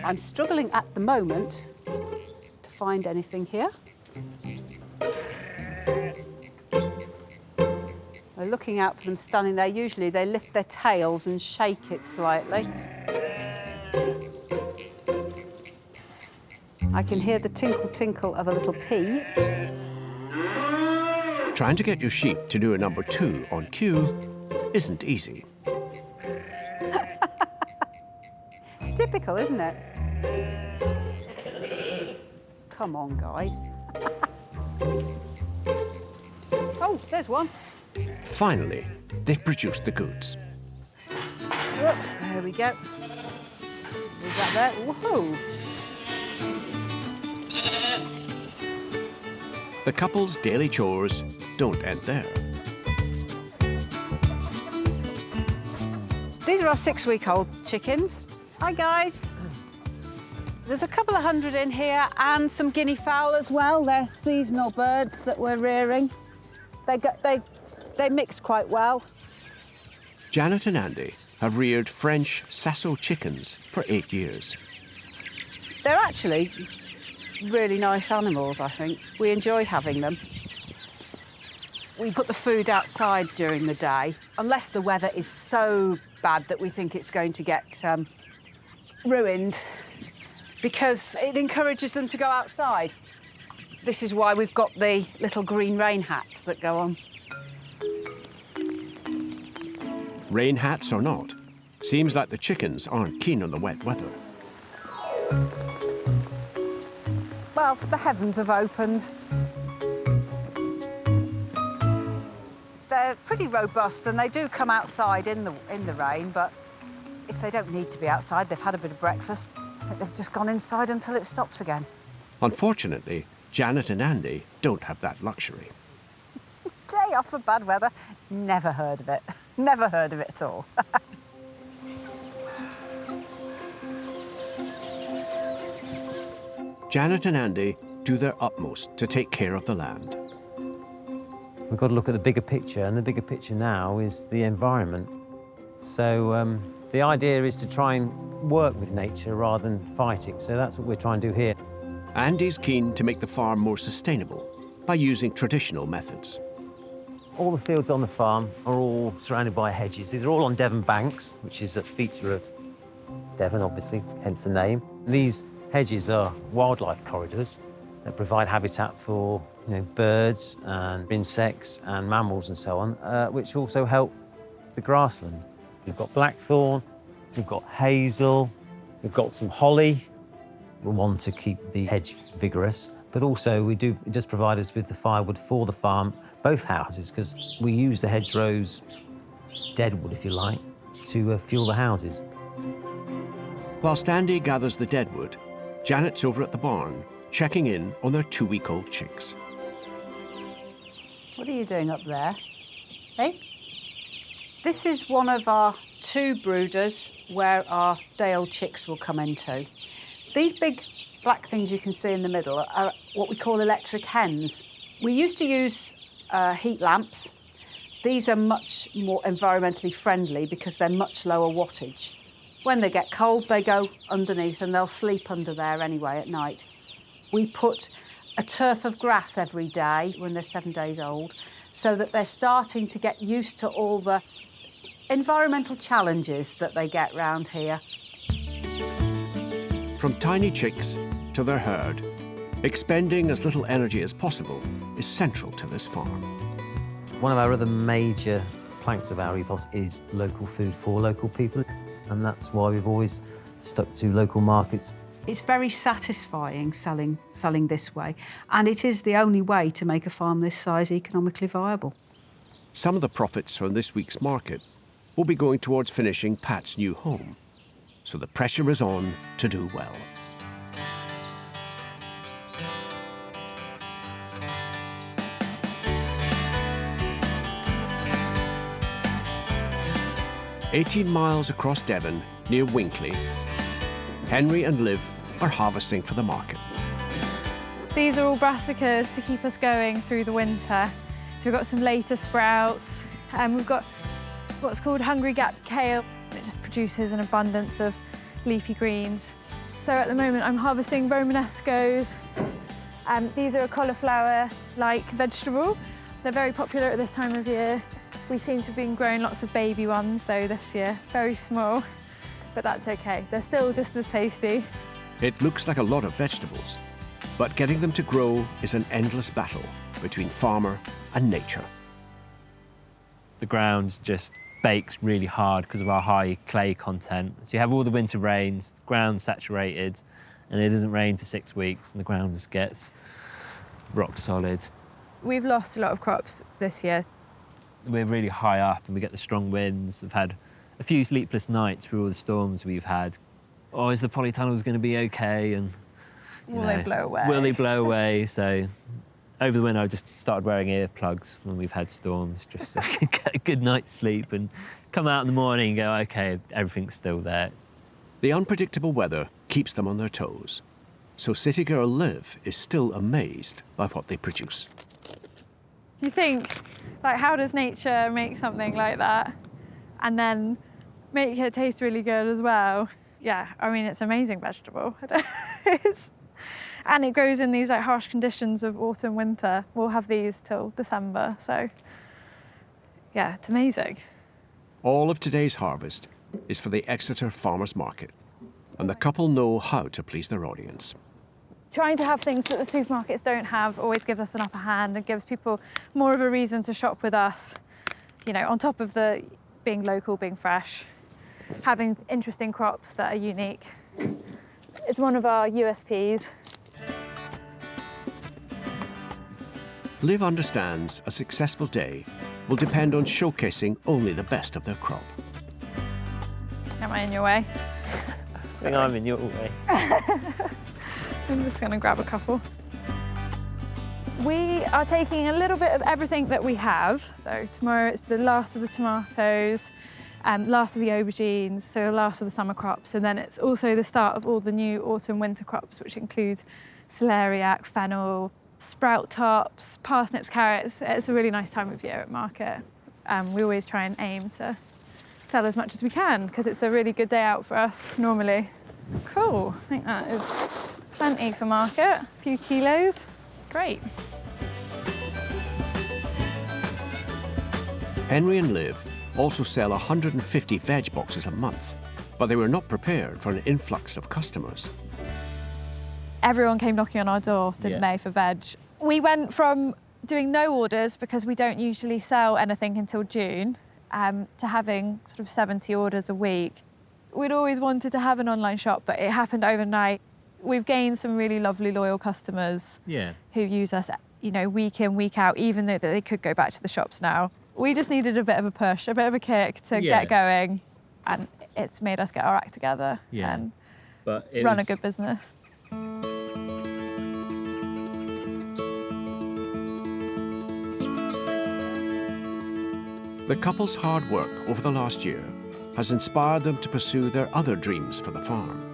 I'm struggling at the moment to find anything here. We're looking out for them standing there. Usually they lift their tails and shake it slightly. I can hear the tinkle-tinkle of a little pea. Trying to get your sheep to do a number 2 on cue isn't easy. It's typical, isn't it? Come on, guys. Oh, there's one. Finally, they've produced the goods. Oh, there we go. Is that there? Whoa! The couple's daily chores don't end there. These are our 6-week-old chickens. Hi, guys. There's a couple of hundred in here and some guinea fowl as well. They're seasonal birds that we're rearing. They mix quite well. Janet and Andy have reared French Sasso chickens for 8 years. They're actually really nice animals, I think. We enjoy having them. We put the food outside during the day, unless the weather is so bad that we think it's going to get ruined, because it encourages them to go outside. This is why we've got the little green rain hats that go on. Rain hats or not, seems like the chickens aren't keen on the wet weather. Well, the heavens have opened. They're pretty robust and they do come outside in the rain, but if they don't need to be outside, they've had a bit of breakfast, I think they've just gone inside until it stops again. Unfortunately, Janet and Andy don't have that luxury. Day off for bad weather, never heard of it. Never heard of it at all. Janet and Andy do their utmost to take care of the land. We've got to look at the bigger picture, and the bigger picture now is the environment. So the idea is to try and work with nature rather than fight it. So that's what we're trying to do here. Andy's keen to make the farm more sustainable by using traditional methods. All the fields on the farm are all surrounded by hedges. These are all on Devon banks, which is a feature of Devon, obviously, hence the name. These hedges are wildlife corridors that provide habitat for birds and insects and mammals and so on, which also help the grassland. We've got blackthorn, we've got hazel, we've got some holly. We want to keep the hedge vigorous, but also it does provide us with the firewood for the farm, both houses, because we use the hedgerows, deadwood if you like, to fuel the houses. Whilst Andy gathers the deadwood, Janet's over at the barn, checking in on their 2-week-old chicks. What are you doing up there? Hey? This is one of our 2 brooders where our day-old chicks will come into. These big black things you can see in the middle are what we call electric hens. We used to use heat lamps. These are much more environmentally friendly because they're much lower wattage. When they get cold, they go underneath and they'll sleep under there anyway at night. We put a turf of grass every day when they're 7 days old so that they're starting to get used to all the environmental challenges that they get round here. From tiny chicks to their herd, expending as little energy as possible is central to this farm. One of our other major planks of our ethos is local food for local people, and that's why we've always stuck to local markets. It's very satisfying selling this way, and it is the only way to make a farm this size economically viable. Some of the profits from this week's market will be going towards finishing Pat's new home, so the pressure is on to do well. "18 miles across Devon, near Winkley, Henry and Liv are harvesting for the market. These are all brassicas to keep us going through the winter. So we've got some later sprouts, and we've got what's called Hungry Gap kale. It just produces an abundance of leafy greens. So at the moment I'm harvesting Romanescos. These are a cauliflower-like vegetable. They're very popular at this time of year. We seem to have been growing lots of baby ones though this year, very small, but that's okay. They're still just as tasty. It looks like a lot of vegetables, but getting them to grow is an endless battle between farmer and nature. The ground just bakes really hard because of our high clay content. So you have all the winter rains, the ground's saturated, and it doesn't rain for 6 weeks, and the ground just gets rock solid. We've lost a lot of crops this year. We're really high up and we get the strong winds. We've had a few sleepless nights through all the storms we've had. Oh, is the polytunnels going to be okay? And Will they blow away? Will they blow away? So over the winter, I just started wearing earplugs when we've had storms, just so I can get a good night's sleep and come out in the morning and go, okay, everything's still there. The unpredictable weather keeps them on their toes, so city girl Liv is still amazed by what they produce. You think, like, how does nature make something like that and then make it taste really good as well? Yeah, I mean, it's an amazing vegetable. And it grows in these like harsh conditions of autumn, winter. We'll have these till December, so yeah, it's amazing. All of today's harvest is for the Exeter Farmers Market, and the couple know how to please their audience. Trying to have things that the supermarkets don't have always gives us an upper hand and gives people more of a reason to shop with us. You know, on top of the being local, being fresh, having interesting crops that are unique. It's one of our USPs. Liv understands a successful day will depend on showcasing only the best of their crop. Am I in your way? I think I'm in your way. I'm just going to grab a couple. We are taking a little bit of everything that we have. So tomorrow it's the last of the tomatoes, last of the aubergines, so the last of the summer crops, and then it's also the start of all the new autumn winter crops, which include celeriac, fennel, sprout tops, parsnips, carrots. It's a really nice time of year at market. We always try and aim to sell as much as we can because it's a really good day out for us normally. Cool, I think that is plenty for market, a few kilos, great. Henry and Liv also sell 150 veg boxes a month, but they were not prepared for an influx of customers. Everyone came knocking on our door, didn't they, for veg. We went from doing no orders because we don't usually sell anything until June, to having sort of 70 orders a week. We'd always wanted to have an online shop, but it happened overnight. We've gained some really lovely, loyal customers who use us, you know, week in, week out, even though they could go back to the shops now. We just needed a bit of a push, a bit of a kick to get going, and it's made us get our act together and run a good business. The couple's hard work over the last year has inspired them to pursue their other dreams for the farm.